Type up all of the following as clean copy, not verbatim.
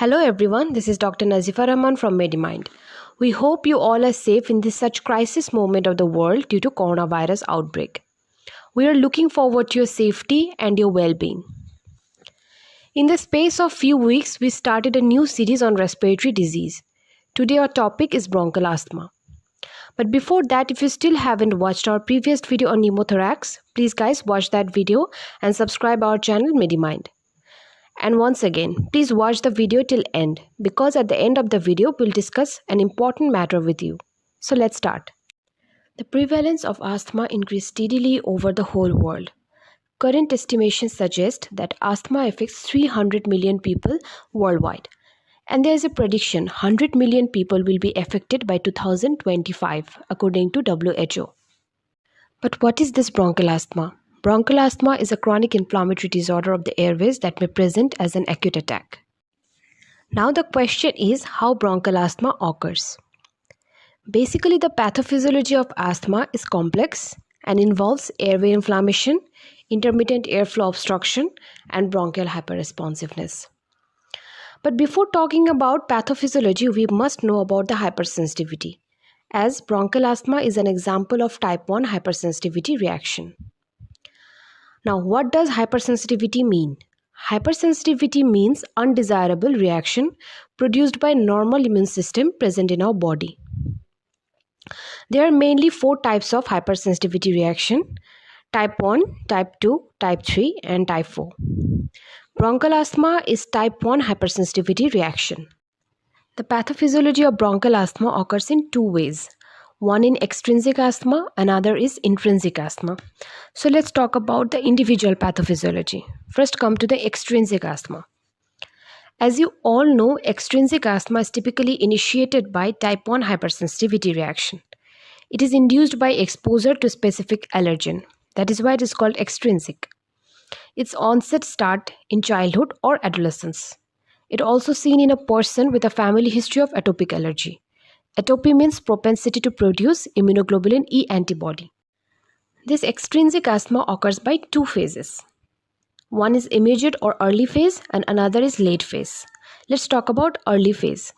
Hello everyone, this is Dr. Nazifa Rahman from MediMind. We hope you all are safe in this such crisis moment of the world due to coronavirus outbreak. We are looking forward to your safety and your well-being. In the space of few weeks, we started a new series on respiratory disease. Today our topic is bronchial asthma. But before that, if you still haven't watched our previous video on pneumothorax, please guys watch that video and subscribe our channel MediMind. And once again, please watch the video till end because at the end of the video, we'll discuss an important matter with you. So let's start. The prevalence of asthma increased steadily over the whole world. Current estimations suggest that asthma affects 300 million people worldwide. And there is a prediction 100 million people will be affected by 2025, according to WHO. But what is this bronchial asthma? Bronchial asthma is a chronic inflammatory disorder of the airways that may present as an acute attack. Now the question is how bronchial asthma occurs. Basically, the pathophysiology of asthma is complex and involves airway inflammation, intermittent airflow obstruction, and bronchial hyperresponsiveness. But before talking about pathophysiology, we must know about the hypersensitivity, as bronchial asthma is an example of type 1 hypersensitivity reaction. Now, what does hypersensitivity mean? Hypersensitivity means undesirable reaction produced by normal immune system present in our body. There are mainly 4 types of hypersensitivity reaction: type 1, type 2, type 3, and type 4. Bronchial asthma is type 1 hypersensitivity reaction. The pathophysiology of bronchial asthma occurs in 2 ways. One in extrinsic asthma, another is intrinsic asthma. So let's talk about the individual pathophysiology. First come to the extrinsic asthma. As you all know, extrinsic asthma is typically initiated by type 1 hypersensitivity reaction. It is induced by exposure to specific allergen. That is why it is called extrinsic. Its onset starts in childhood or adolescence. It also seen in a person with a family history of atopic allergy. Atopy means propensity to produce immunoglobulin E antibody. This extrinsic asthma occurs by 2 phases. One is immediate or early phase and another is late phase. Let's talk about early phase.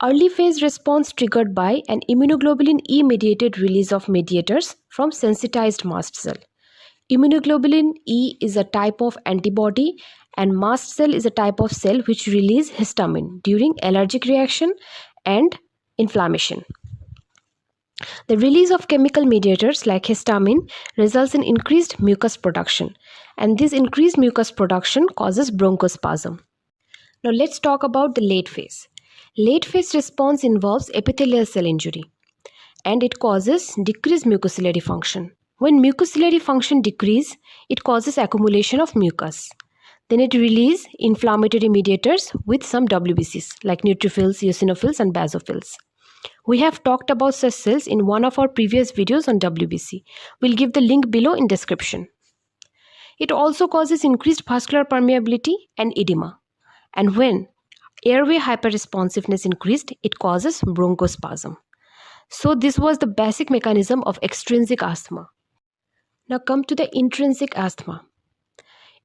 Early phase response triggered by an immunoglobulin E mediated release of mediators from sensitized mast cell. Immunoglobulin E is a type of antibody and mast cell is a type of cell which release histamine during allergic reaction and inflammation. The release of chemical mediators like histamine results in increased mucus production, and this increased mucus production causes bronchospasm. Now let's talk about the late phase. Late phase response involves epithelial cell injury, and it causes decreased mucociliary function. When mucociliary function decreases, it causes accumulation of mucus. Then it releases inflammatory mediators with some WBCs like neutrophils, eosinophils, and basophils. We have talked about such cells in one of our previous videos on WBC. We'll give the link below in description. It also causes increased vascular permeability and edema. And when airway hyperresponsiveness increased, it causes bronchospasm. So this was the basic mechanism of extrinsic asthma. Now come to the intrinsic asthma.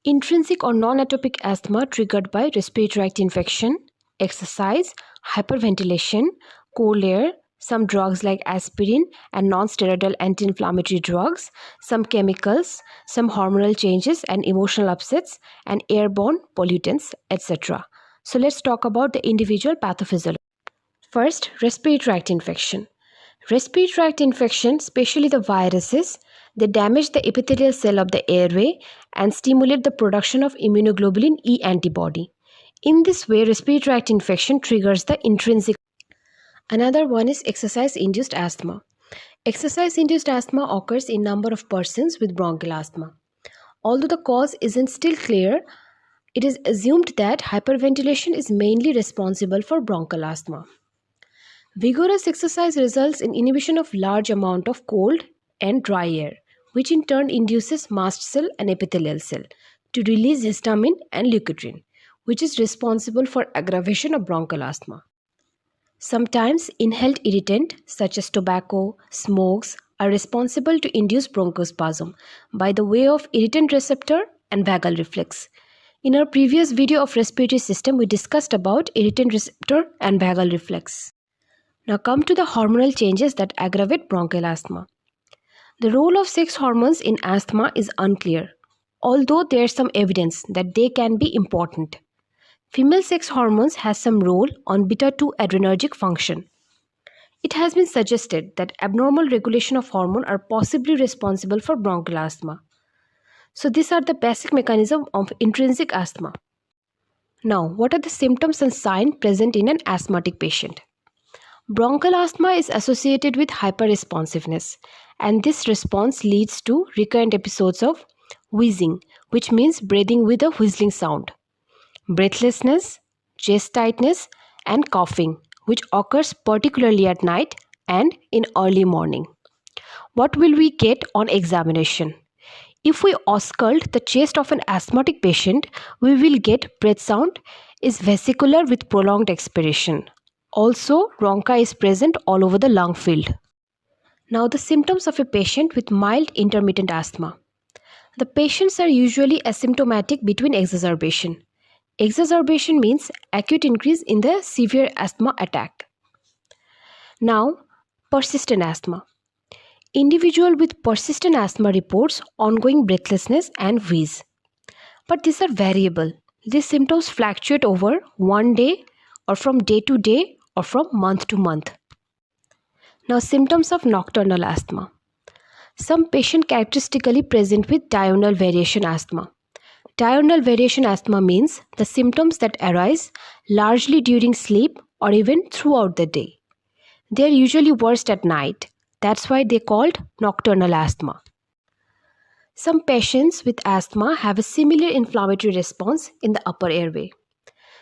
Intrinsic or non-atopic asthma triggered by respiratory tract infection, exercise, hyperventilation, cold air, some drugs like aspirin and non-steroidal anti-inflammatory drugs, some chemicals, some hormonal changes and emotional upsets, and airborne pollutants, etc. So let's talk about the individual pathophysiology. First, respiratory tract infection. Respiratory tract infection, especially the viruses, they damage the epithelial cell of the airway and stimulate the production of immunoglobulin E antibody. In this way, respiratory tract infection triggers the intrinsic. Another one is exercise-induced asthma. Exercise-induced asthma occurs in number of persons with bronchial asthma. Although the cause isn't still clear, it is assumed that hyperventilation is mainly responsible for bronchial asthma. Vigorous exercise results in inhibition of large amount of cold and dry air, which in turn induces mast cell and epithelial cell to release histamine and leukotriene, which is responsible for aggravation of bronchial asthma. Sometimes inhaled irritant such as tobacco, smokes are responsible to induce bronchospasm by the way of irritant receptor and vagal reflex. In our previous video of respiratory system, we discussed about irritant receptor and vagal reflex. Now come to the hormonal changes that aggravate bronchial asthma. The role of sex hormones in asthma is unclear, although there is some evidence that they can be important. Female sex hormones has some role on beta-2 adrenergic function. It has been suggested that abnormal regulation of hormone are possibly responsible for bronchial asthma. So these are the basic mechanism of intrinsic asthma. Now, what are the symptoms and signs present in an asthmatic patient? Bronchial asthma is associated with hyperresponsiveness, and this response leads to recurrent episodes of wheezing, which means breathing with a whistling sound, breathlessness, chest tightness, and coughing, which occurs particularly at night and in early morning. What will we get on examination? If we auscult the chest of an asthmatic patient, we will get breath sound is vesicular with prolonged expiration. Also, rhonchi is present all over the lung field. Now, the symptoms of a patient with mild intermittent asthma. The patients are usually asymptomatic between exacerbation. Exacerbation means acute increase in the severe asthma attack. Now, persistent asthma. Individual with persistent asthma reports ongoing breathlessness and wheeze. But these are variable. These symptoms fluctuate over one day or from day to day or from month to month. Now, symptoms of nocturnal asthma. Some patient characteristically present with diurnal variation asthma. Diurnal variation asthma means the symptoms that arise largely during sleep or even throughout the day. They are usually worst at night. That's why they called nocturnal asthma. Some patients with asthma have a similar inflammatory response in the upper airway.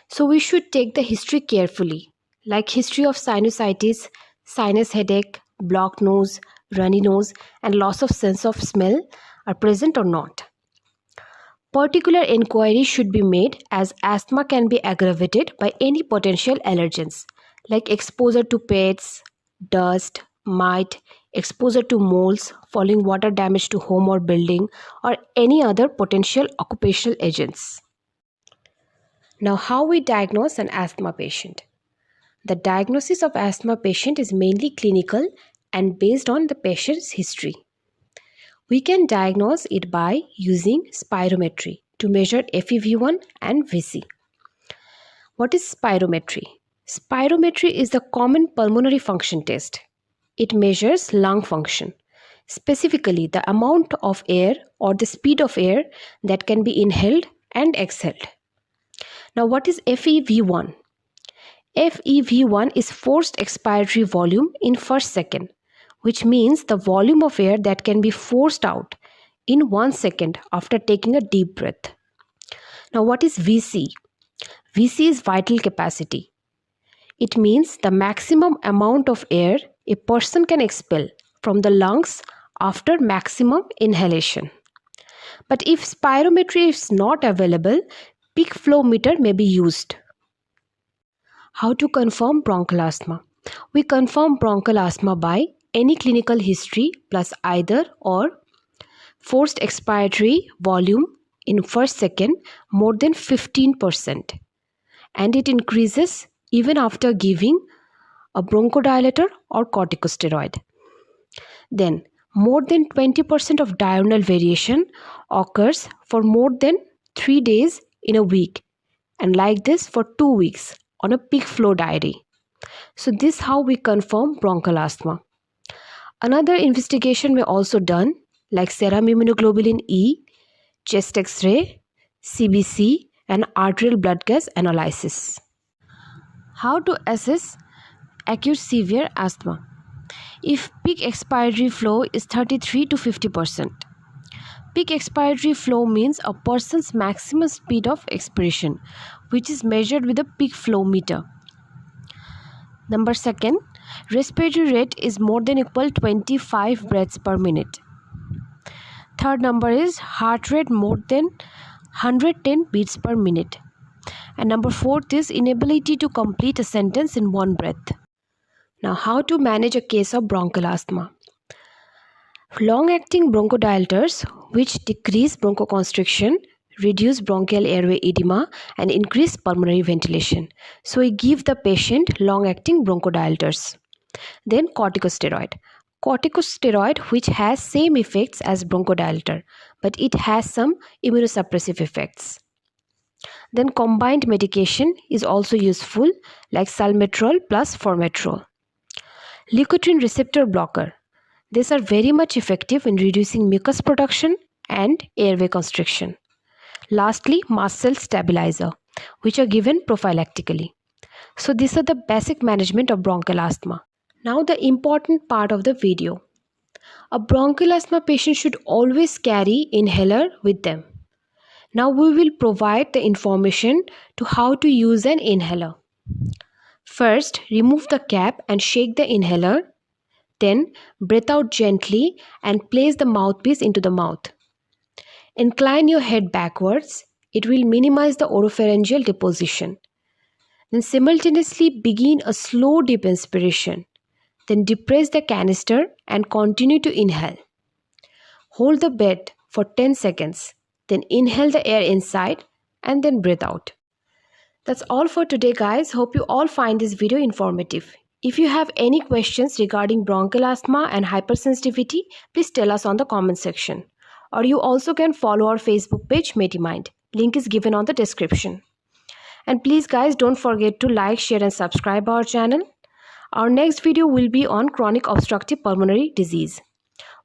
So we should take the history carefully, like history of sinusitis, sinus headache, blocked nose, runny nose, and loss of sense of smell are present or not. Particular inquiry should be made as asthma can be aggravated by any potential allergens like exposure to pets, dust, mite, exposure to molds, falling water damage to home or building, or any other potential occupational agents. Now, how we diagnose an asthma patient? The diagnosis of asthma patient is mainly clinical and based on the patient's history. We can diagnose it by using spirometry to measure FEV1 and VC. What is spirometry? Spirometry is the common pulmonary function test. It measures lung function, specifically the amount of air or the speed of air that can be inhaled and exhaled. Now, what is FEV1? FEV1 is forced expiratory volume in first second, which means the volume of air that can be forced out in 1 second after taking a deep breath. Now, what is VC? VC is vital capacity. It means the maximum amount of air a person can expel from the lungs after maximum inhalation. But if spirometry is not available, peak flow meter may be used. How to confirm bronchial asthma? We confirm bronchial asthma by any clinical history plus either or forced expiratory volume in first second more than 15%, and it increases even after giving a bronchodilator or corticosteroid. Then more than 20% of diurnal variation occurs for more than 3 days in a week, and like this for 2 weeks on a peak flow diary. So this is how we confirm bronchial asthma. Another investigation may also done like serum immunoglobulin E, chest X-ray, CBC, and arterial blood gas analysis. How to assess acute severe asthma? If peak expiratory flow is 33 to 50%. Peak expiratory flow means a person's maximum speed of expiration, which is measured with a peak flow meter. Number second, respiratory rate is more than equal 25 breaths per minute. Third number is heart rate more than 110 beats per minute. And number fourth is inability to complete a sentence in one breath. Now, how to manage a case of bronchial asthma? Long-acting bronchodilators, which decrease bronchoconstriction, reduce bronchial airway edema, and increase pulmonary ventilation. So we give the patient long-acting bronchodilators. Then corticosteroid. Corticosteroid which has same effects as bronchodilator, but it has some immunosuppressive effects. Then combined medication is also useful, like salmeterol plus formoterol. Leukotriene receptor blocker. These are very much effective in reducing mucus production and airway constriction. Lastly, mast cell stabilizer, which are given prophylactically. So these are the basic management of bronchial asthma. Now the important part of the video. A bronchial asthma patient should always carry inhaler with them. Now we will provide the information to how to use an inhaler. First, remove the cap and shake the inhaler. Then, breathe out gently and place the mouthpiece into the mouth. Incline your head backwards. It will minimize the oropharyngeal deposition. Then simultaneously begin a slow deep inspiration. Then depress the canister and continue to inhale. Hold the breath for 10 seconds. Then inhale the air inside and then breathe out. That's all for today, guys. Hope you all find this video informative. If you have any questions regarding bronchial asthma and hypersensitivity, please tell us on the comment section. Or you also can follow our Facebook page, MediMind. Link is given on the description. And please guys, don't forget to like, share and subscribe our channel. Our next video will be on chronic obstructive pulmonary disease.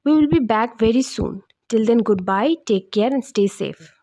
We will be back very soon. Till then, goodbye, take care and stay safe.